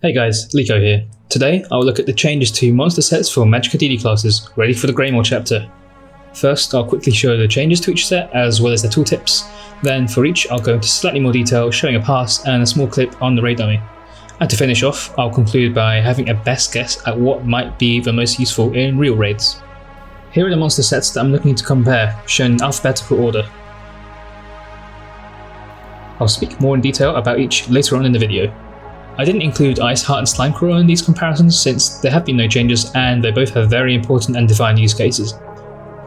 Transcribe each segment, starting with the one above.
Hey guys, Liko here. Today I'll look at the changes to monster sets for Magicka DD classes ready for the Greymoor chapter. First I'll quickly show the changes to each set as well as their tooltips, then for each I'll go into slightly more detail showing a parse and a small clip on the raid dummy. And to finish off, I'll conclude by having a best guess at what might be the most useful in real raids. Here are the monster sets that I'm looking to compare, shown in alphabetical order. I'll speak more in detail about each later on in the video. I didn't include Ice Heart and Slime Crawler in these comparisons since there have been no changes and they both have very important and defined use cases.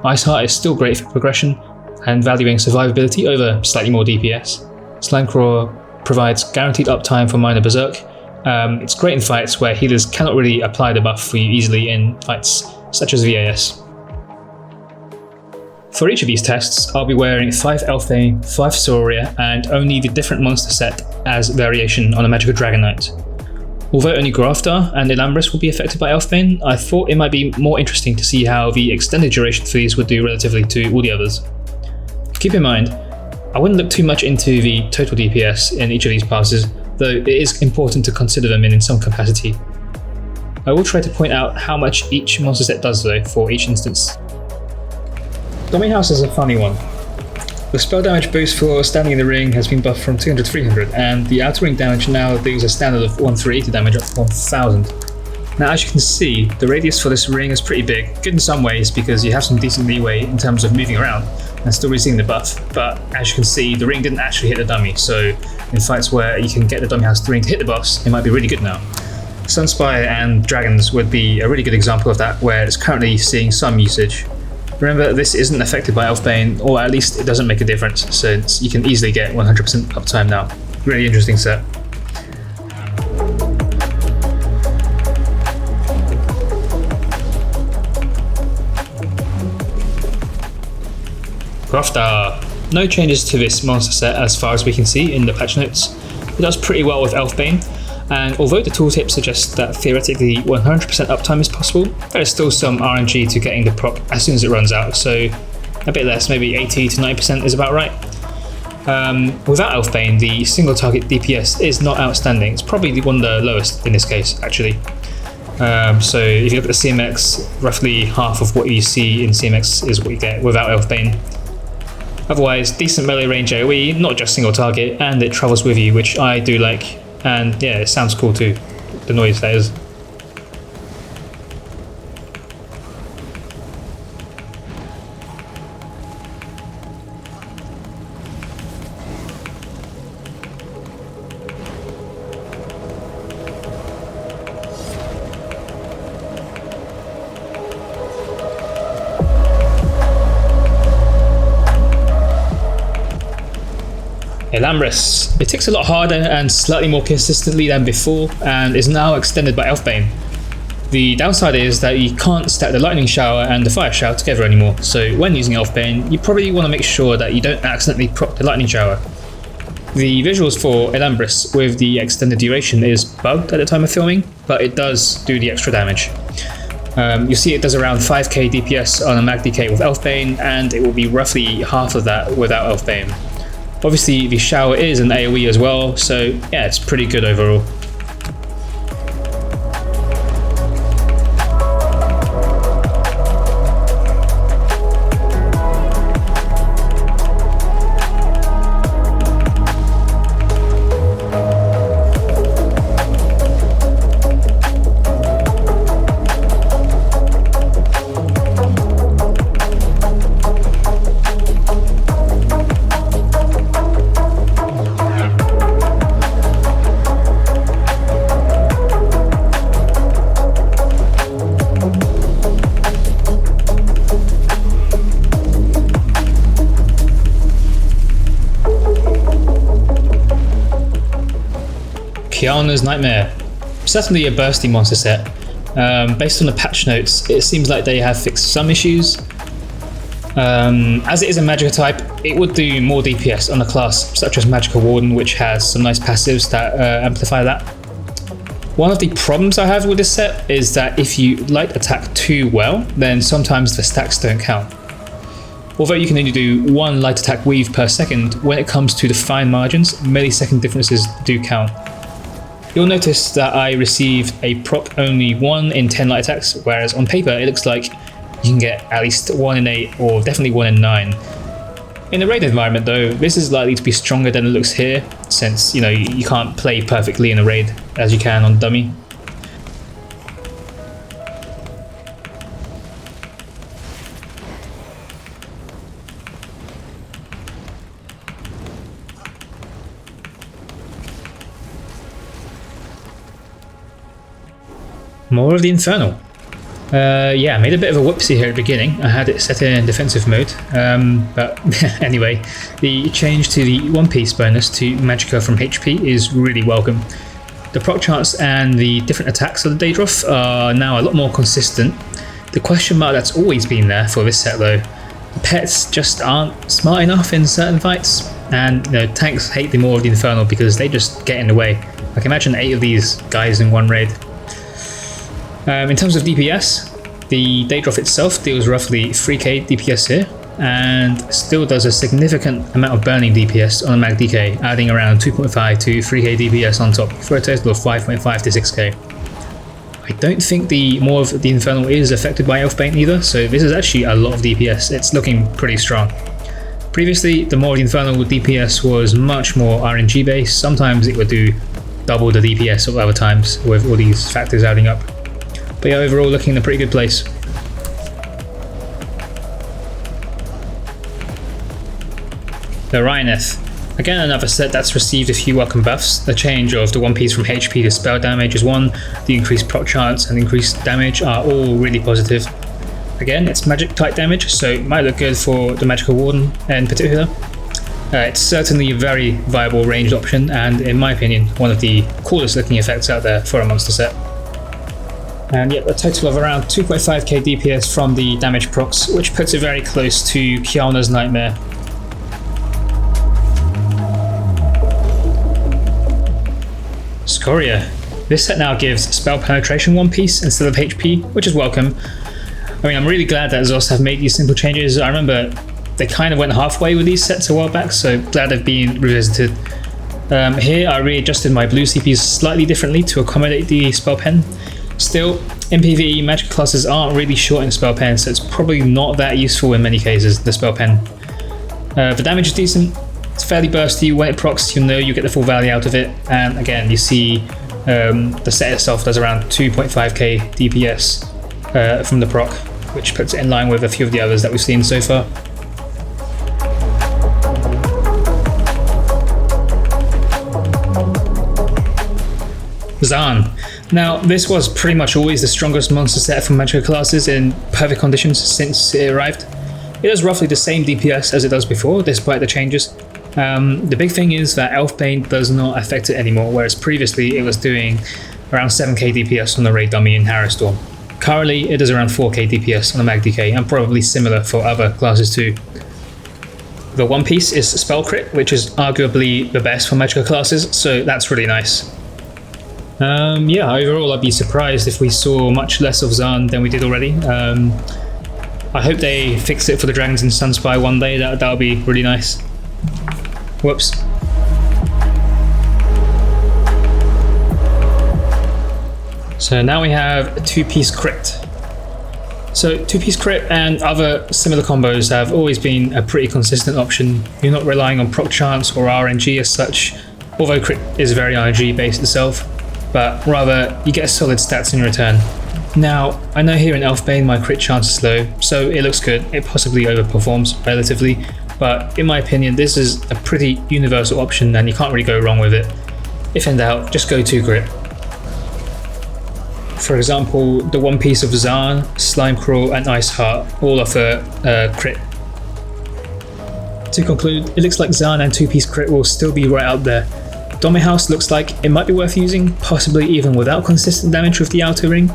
Ice Heart is still great for progression and valuing survivability over slightly more DPS. Slime Crawler provides guaranteed uptime for minor berserk. It's great in fights where healers cannot really apply the buff for you easily in fights such as VAS. For each of these tests, I'll be wearing 5 Elfbane, 5 Siroria, and only the different monster set as variation on a Magicka Dragonknight. Although only Grothdarr and Ilambris will be affected by Elfbane, I thought it might be more interesting to see how the extended duration for these would do relatively to all the others. Keep in mind, I wouldn't look too much into the total DPS in each of these passes, though it is important to consider them in some capacity. I will try to point out how much each monster set does though for each instance. Domihaus is a funny one. The spell damage boost for standing in the ring has been buffed from 200 to 300, and the outer ring damage now deals a standard of 1380 damage up to 1000. Now as you can see, the radius for this ring is pretty big, good in some ways because you have some decent leeway in terms of moving around and still receiving the buff, but as you can see the ring didn't actually hit the dummy, so in fights where you can get the Domihaus ring to hit the boss, it might be really good now. Sunspire and Dragons would be a really good example of that, where it's currently seeing some usage. Remember, this isn't affected by Elfbane, or at least it doesn't make a difference, since you can easily get 100% uptime now. Really interesting set. Grothdarr. No changes to this monster set as far as we can see in the patch notes. It does pretty well with Elfbane, and although the tooltip suggests that theoretically 100% uptime is possible, there is still some RNG to getting the proc as soon as it runs out, so a bit less, maybe 80 to 90% is about right. Without Elfbane, the single target DPS is not outstanding. It's probably one of the lowest in this case, actually. So if you look at the CMX, roughly half of what you see in CMX is what you get without Elfbane. Otherwise, decent melee range AoE, not just single target, and it travels with you, which I do like. And yeah, it sounds cool too, the noise that is. Ilambris. It ticks a lot harder and slightly more consistently than before, and is now extended by Elfbane. The downside is that you can't stack the Lightning Shower and the Fire Shower together anymore, so when using Elfbane, you probably want to make sure that you don't accidentally proc the Lightning Shower. The visuals for Ilambris with the extended duration is bugged at the time of filming, but it does do the extra damage. You'll see it does around 5k DPS on a Mag DK with Elfbane, and it will be roughly half of that without Elfbane. Obviously the shower is an AoE as well, so yeah, it's pretty good overall. Kjalnars Nightmare. Certainly a bursty monster set. Based on the patch notes, it seems like they have fixed some issues. As it is a Magicka type, it would do more DPS on a class such as Magicka Warden, which has some nice passives that amplify that. One of the problems I have with this set is that if you light attack too well, then sometimes the stacks don't count. Although you can only do one light attack weave per second, when it comes to the fine margins, millisecond differences do count. You'll notice that I received a proc only 1 in 10 light attacks, whereas on paper it looks like you can get at least 1 in 8 or definitely 1 in 9. In the raid environment though, this is likely to be stronger than it looks here, since you can't play perfectly in a raid as you can on dummy. More of the Infernal. Yeah, I made a bit of a whoopsie here at the beginning. I had it set in defensive mode, but anyway, the change to the one piece bonus to Magicka from HP is really welcome. The proc chance and the different attacks of the Daedroth are now a lot more consistent. The question mark that's always been there for this set though, the pets just aren't smart enough in certain fights, and tanks hate the more of the Infernal because they just get in the way. I can imagine 8 of these guys in one raid. In terms of DPS, the Daedroth itself deals roughly 3k DPS here, and still does a significant amount of burning DPS on a Mag DK, adding around 2.5 to 3k DPS on top for a total of 5.5 to 6k. I don't think the more of the Infernal is affected by Elfbane either, so this is actually a lot of DPS. It's looking pretty strong. Previously, the more of the Infernal DPS was much more RNG based. Sometimes it would do double the DPS of other times with all these factors adding up. But yeah, overall looking in a pretty good place. The Nerien'eth. Again, another set that's received a few welcome buffs. The change of the one piece from HP to spell damage is one, the increased proc chance and increased damage are all really positive. Again, it's magic type damage, so it might look good for the Magicka Warden in particular. It's certainly a very viable ranged option, and in my opinion, one of the coolest looking effects out there for a monster set. And yet a total of around 2.5k DPS from the damage procs, which puts it very close to Kjalnars' Nightmare. Skoria. This set now gives spell penetration one piece instead of HP, which is welcome. I mean, I'm really glad that Zos have made these simple changes. I remember they kind of went halfway with these sets a while back, so glad they've been revisited. Here I readjusted my blue CPs slightly differently to accommodate the spell pen. Still, in PVE, Magicka classes aren't really short in spell pen, so it's probably not that useful in many cases, the spell pen. The damage is decent, it's fairly bursty. When it procs, you know you get the full value out of it, and again, you see the set itself does around 2.5k DPS from the proc, which puts it in line with a few of the others that we've seen so far. Zaan. Now, this was pretty much always the strongest monster set from Magicka classes in perfect conditions since it arrived. It does roughly the same DPS as it does before, despite the changes. The big thing is that Elfbane does not affect it anymore, whereas previously it was doing around 7k DPS on the raid dummy in Harrowstorm. Currently, it does around 4k DPS on a Mag DK, and probably similar for other classes too. The one piece is Spell Crit, which is arguably the best for Magicka classes, so that's really nice. Yeah, overall I'd be surprised if we saw much less of Zaan than we did already. I hope they fix it for the Dragons in Sunspire one day, that would be really nice. Whoops. So now we have a 2-piece crit. So 2-piece crit and other similar combos have always been a pretty consistent option. You're not relying on proc chance or RNG as such, although crit is very RNG based itself, but rather you get solid stats in return. Now, I know here in Elfbane my crit chance is low, so it looks good, it possibly overperforms relatively, but in my opinion this is a pretty universal option and you can't really go wrong with it. If in doubt, just go 2 crit. For example, the one piece of Zaan, Slime Crawl and Ice Heart all offer crit. To conclude, it looks like Zaan and 2-piece crit will still be right out there. Domihaus looks like it might be worth using, possibly even without consistent damage with the outer ring.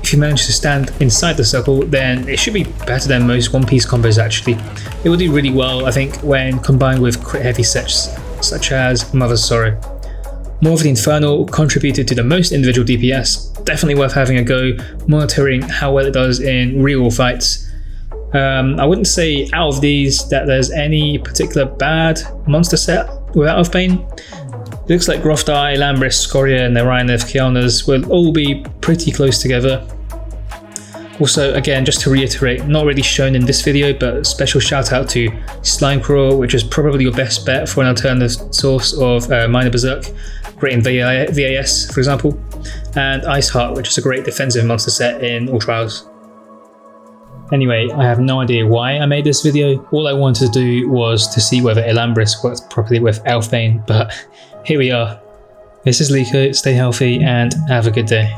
If you manage to stand inside the circle, then it should be better than most one-piece combos actually. It will do really well, I think, when combined with crit-heavy sets, such as Mother's Sorrow. More of the Infernal contributed to the most individual DPS, definitely worth having a go, monitoring how well it does in real fights. I wouldn't say out of these that there's any particular bad monster set without Elfbane. Looks like Grothdarr, Ilambris, Skoria, Nerien'eth, Kjalnars will all be pretty close together. Also, again, just to reiterate, not really shown in this video, but special shout out to Slimecraw, which is probably your best bet for an alternative source of Minor Berserk, great in VAS, for example, and Iceheart, which is a great defensive monster set in all trials. Anyway, I have no idea why I made this video. All I wanted to do was to see whether Ilambris worked properly with Elfbane, but here we are. This is Liko, stay healthy and have a good day.